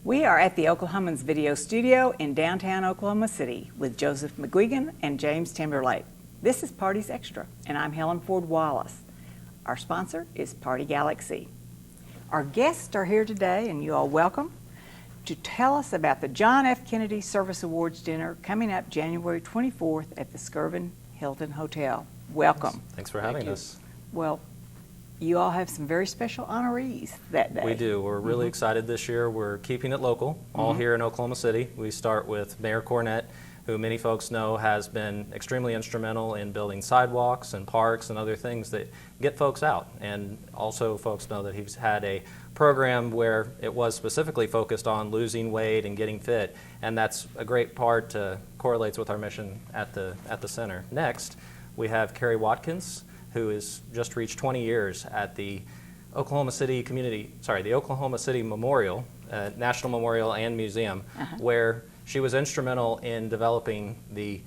We are at the Oklahomans Video Studio in downtown Oklahoma City with Joseph McGuigan and James Timberlake. This is Parties Extra, and I'm Helen Ford Wallace. Our sponsor is Party Galaxy. Our guests are here today, and you all welcome, to tell us about the John F. Kennedy Service Awards dinner coming up January 24th at the Skirvin Hilton Hotel. Welcome. Thanks for having us. Well, you all have some very special honorees that day. We do. We're really excited this year. We're keeping it local, all here in Oklahoma City. We start with Mayor Cornett, who many folks know has been extremely instrumental in building sidewalks and parks and other things that get folks out. And also folks know that he's had a program where it was specifically focused on losing weight and getting fit, and that's a great part, correlates with our mission at the center. Next, we have Carrie Watkins, who has just reached 20 years at the Oklahoma City Memorial, National Memorial and Museum, where she was instrumental in developing the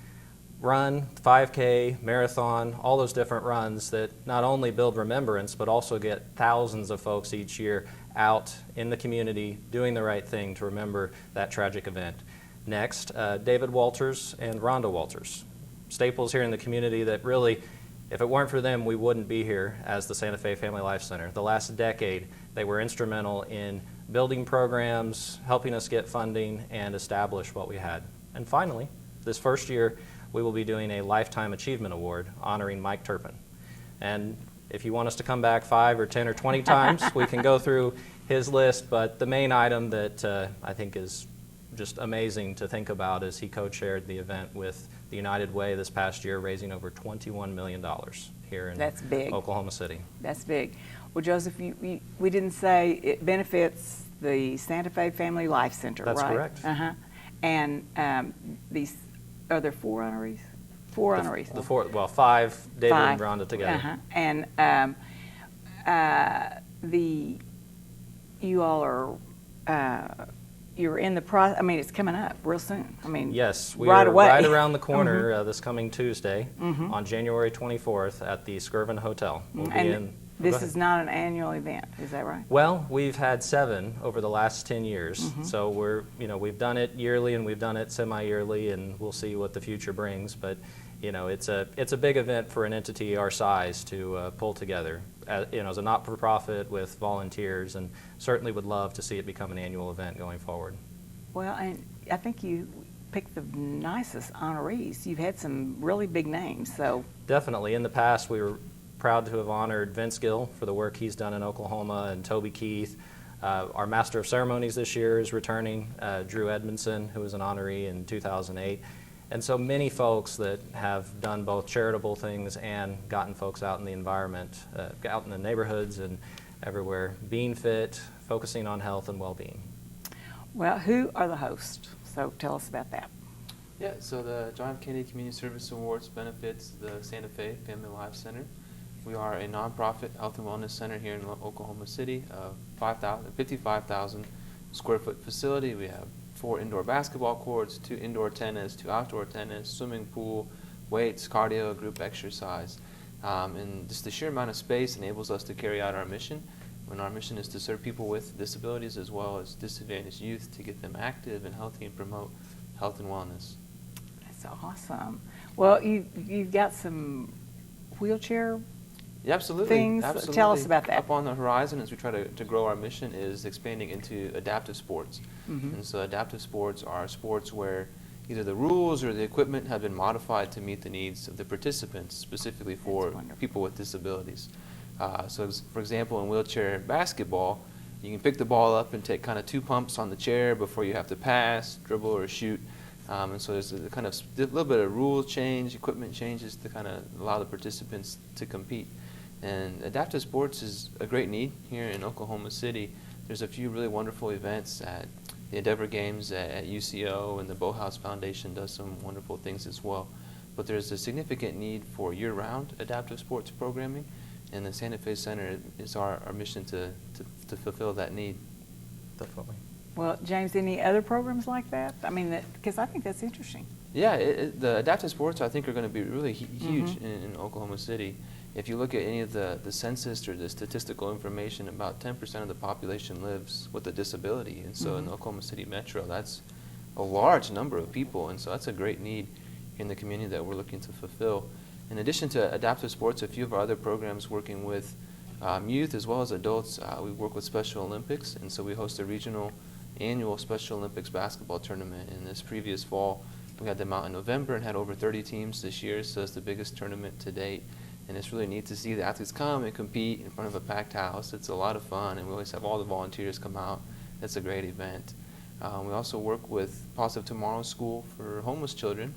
run, 5K, marathon, all those different runs that not only build remembrance, but also get thousands of folks each year out in the community doing the right thing to remember that tragic event. Next, David Walters and Rhonda Walters, staples here in the community that really, if it weren't for them, we wouldn't be here as the Santa Fe Family Life Center. The last decade, they were instrumental in building programs, helping us get funding, and establish what we had. And finally, this first year, we will be doing a Lifetime Achievement Award honoring Mike Turpin. And if you want us to come back 5 or 10 or 20 times, we can go through his list, but the main item that I think is just amazing to think about is he co-chaired the event with the United Way this past year, raising over $21 million here in Oklahoma City. That's big. Well, Joseph, we didn't say it benefits the Santa Fe Family Life Center, That's right? correct. And are there 4 honorees? 4 honorees. 5, David and Rhonda together. And you all are, you're in the process, I mean, it's coming up real soon. I mean, yes, we right are away. right around the corner this coming Tuesday on January 24th at the Skirvin Hotel. We'll be in. This is not an annual event, is that right? Well, we've had 7 over the last 10 years, so we've done it yearly and we've done it semi-yearly, and we'll see what the future brings. But it's a big event for an entity our size to pull together. As a not-for-profit with volunteers, and certainly would love to see it become an annual event going forward. Well, and I think you picked the nicest honorees. You've had some really big names, so. Definitely. In the past, we were proud to have honored Vince Gill for the work he's done in Oklahoma, and Toby Keith. Our Master of Ceremonies this year is returning, Drew Edmondson, who was an honoree in 2008. And so many folks that have done both charitable things and gotten folks out in the environment, out in the neighborhoods and everywhere, being fit, focusing on health and well-being. Well, who are the hosts? So tell us about that. Yeah, so the John F. Kennedy Community Service Awards benefits the Santa Fe Family Life Center. We are a nonprofit health and wellness center here in Oklahoma City, a 55,000 square foot facility. We have 4 indoor basketball courts, 2 indoor tennis, 2 outdoor tennis, swimming pool, weights, cardio, group exercise. And just the sheer amount of space enables us to carry out our mission. And our mission is to serve people with disabilities as well as disadvantaged youth to get them active and healthy and promote health and wellness. That's awesome. Well, you've got some wheelchair things. Absolutely. Tell us about that. Up on the horizon, as we try to grow our mission, is expanding into adaptive sports. And so adaptive sports are sports where either the rules or the equipment have been modified to meet the needs of the participants, specifically for people with disabilities. So for example, in wheelchair basketball, you can pick the ball up and take kind of 2 pumps on the chair before you have to pass, dribble, or shoot. And so there's a kind of little bit of rule change, equipment changes to kind of allow the participants to compete. And adaptive sports is a great need here in Oklahoma City. There's a few really wonderful events at the Endeavor Games at UCO, and the Bowhouse Foundation does some wonderful things as well. But there's a significant need for year-round adaptive sports programming, and the Santa Fe Center is our mission to fulfill that need. Definitely. Well, James, any other programs like that? I mean, because I think that's interesting. Yeah, the adaptive sports I think are going to be really huge in Oklahoma City. if you look at any of the census or the statistical information, about 10% of the population lives with a disability. And so in the Oklahoma City Metro, that's a large number of people. And so that's a great need in the community that we're looking to fulfill. In addition to adaptive sports, a few of our other programs working with youth as well as adults, we work with Special Olympics. And so we host a regional annual Special Olympics basketball tournament. In this previous fall, we had them out in November and had over 30 teams this year, so it's the biggest tournament to date. And it's really neat to see the athletes come and compete in front of a packed house. It's a lot of fun, and we always have all the volunteers come out. It's a great event. We also work with Positive Tomorrow School for homeless children.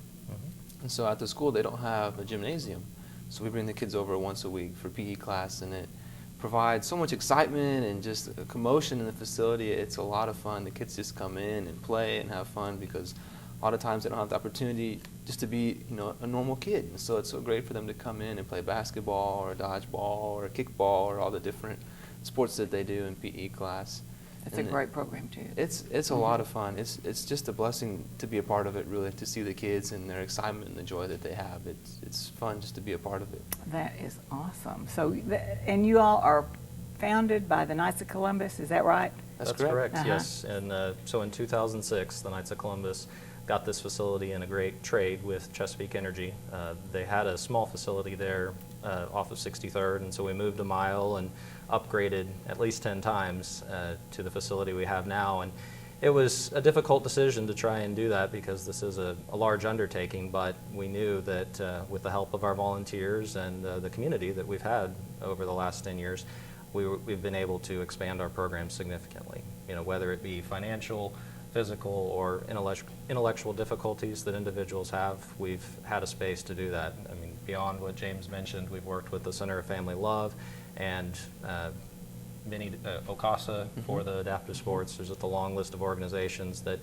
And so at the school, they don't have a gymnasium. So we bring the kids over once a week for PE class, and it provides so much excitement and just a commotion in the facility. It's a lot of fun. The kids just come in and play and have fun because a lot of times they don't have the opportunity just to be, a normal kid. And so it's so great for them to come in and play basketball or dodgeball or kickball or all the different sports that they do in PE class. It's a great program too. It's a lot of fun. It's just a blessing to be a part of it, really, to see the kids and their excitement and the joy that they have. It's fun just to be a part of it. That is awesome. So, and you all are founded by the Knights of Columbus, is that right? That's correct. Yes. And so in 2006, the Knights of Columbus got this facility in a great trade with Chesapeake Energy. They had a small facility there off of 63rd, and so we moved a mile and upgraded at least 10 times to the facility we have now. And it was a difficult decision to try and do that because this is a large undertaking, but we knew that with the help of our volunteers and the community that we've had over the last 10 years, we've been able to expand our program significantly. Whether it be financial, physical, or intellectual difficulties that individuals have, we've had a space to do that. I mean, beyond what James mentioned, we've worked with the Center of Family Love and Minnie OCASA for the adaptive sports. There's just a long list of organizations that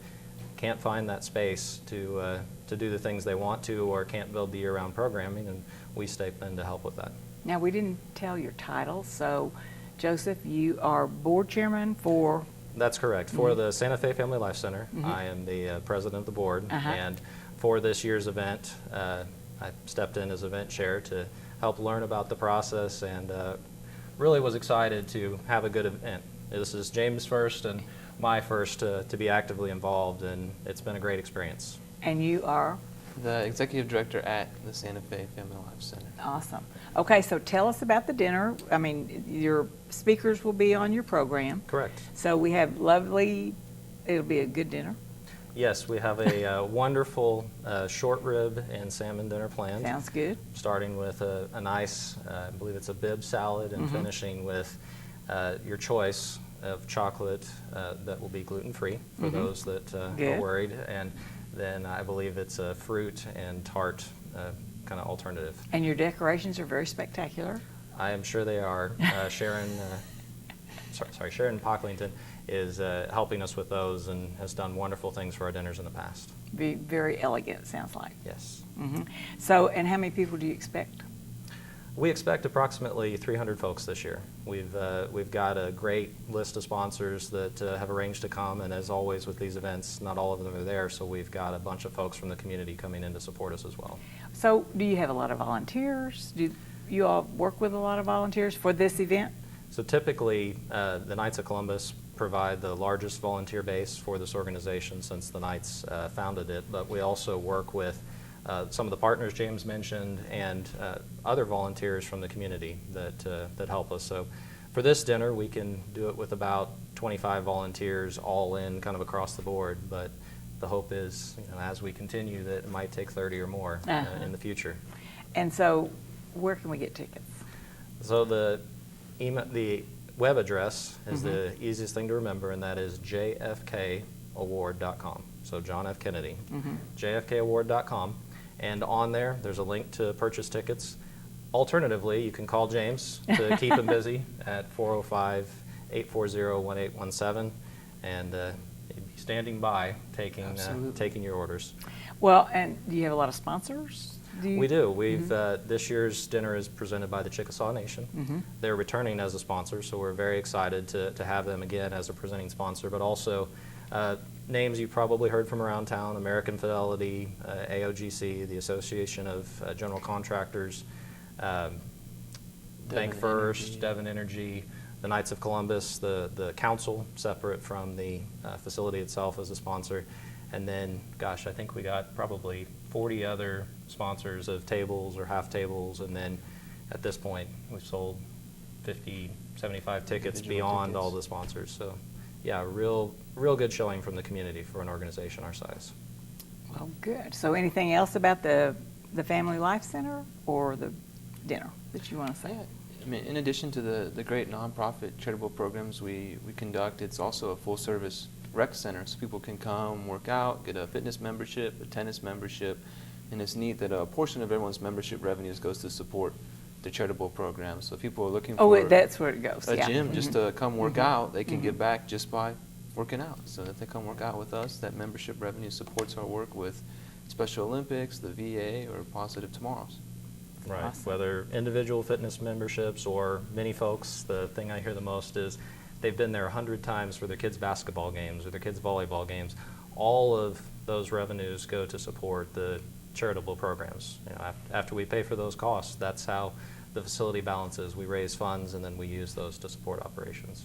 can't find that space to do the things they want to or can't build the year-round programming, and we step in to help with that. Now, we didn't tell your title, so Joseph, you are board chairman for... That's correct. For the Santa Fe Family Life Center, I am the president of the board, and for this year's event, I stepped in as event chair to help learn about the process and really was excited to have a good event. This is James' first and my first to be actively involved, and it's been a great experience. And you are? The executive director at the Santa Fe Family Life Center. Awesome. Okay, so tell us about the dinner. I mean, your speakers will be on your program. Correct. So we have it'll be a good dinner. Yes, we have a wonderful short rib and salmon dinner planned. Sounds good. Starting with a nice, I believe it's a bib salad, and finishing with your choice of chocolate that will be gluten-free for those that are worried. And then I believe it's a fruit and tart kind of alternative. And your decorations are very spectacular. I am sure they are. Sharon Pocklington is helping us with those and has done wonderful things for our dinners in the past. Be very elegant, it sounds like. Yes. So, and how many people do you expect? We expect approximately 300 folks this year. We've got a great list of sponsors that have arranged to come, and as always with these events, not all of them are there, so we've got a bunch of folks from the community coming in to support us as well. So, do you have a lot of volunteers? Do you all work with a lot of volunteers for this event? So typically, the Knights of Columbus provide the largest volunteer base for this organization since the Knights founded it, but we also work with some of the partners James mentioned and other volunteers from the community that help us. So for this dinner, we can do it with about 25 volunteers all in kind of across the board, but the hope is, as we continue, that it might take 30 or more in the future. And so where can we get tickets? So the web address is the easiest thing to remember, and that is jfkaward.com. So John F. Kennedy, jfkaward.com. And on there's a link to purchase tickets. Alternatively, you can call James to keep him busy at 405-840-1817, and he'd be standing by taking your orders. Well, and do you have a lot of sponsors? We do. We've this year's dinner is presented by the Chickasaw Nation. They're returning as a sponsor, so we're very excited to have them again as a presenting sponsor, but also names you've probably heard from around town: American Fidelity, AOGC, the Association of General Contractors, Bank First, Devon Energy, the Knights of Columbus, the council, separate from the facility itself as a sponsor. And then, gosh, I think we got probably 40 other sponsors of tables or half tables. And then at this point, we've sold 50, 75 tickets Individual beyond tickets. all the sponsors. So, yeah, real good showing from the community for an organization our size. Well, good. So anything else about the Family Life Center or the dinner that you want to say? Yeah, I mean, in addition to the great nonprofit charitable programs we conduct, it's also a full-service rec center, so people can come, work out, get a fitness membership, a tennis membership, and it's neat that a portion of everyone's membership revenues goes to support the charitable programs. So if people are looking Oh, for that's where it goes. a Yeah. gym just to come work Mhm. out, they can Mhm. give back just by working out. So if they come work out with us, that membership revenue supports our work with Special Olympics, the VA, or Positive Tomorrows. Right. Awesome. Whether individual fitness memberships or many folks, the thing I hear the most is they've been there 100 times for their kids' basketball games or their kids' volleyball games. All of those revenues go to support the charitable programs. You know, after we pay for those costs, that's how the facility balances. We raise funds and then we use those to support operations.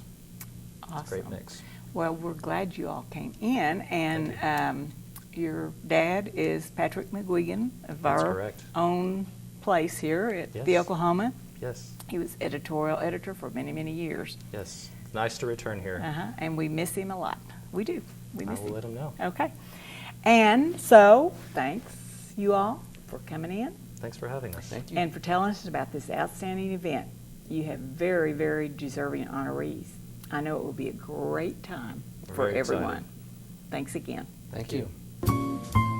Awesome. It's a great mix. Well, we're glad you all came in, and your dad is Patrick McGuigan of That's our correct. own place here at the Yes. Oklahoma. Yes. He was editorial editor for many, many years. Yes. Nice to return here. And we miss him a lot. We do. We I miss will him. let him know. Okay. And so, thanks you all for coming in Thanks for having us. Thank you. and for telling us about this outstanding event. You have very, very deserving honorees. I know it will be a great time We're for very excited. everyone. Thanks again. Thank Thank you.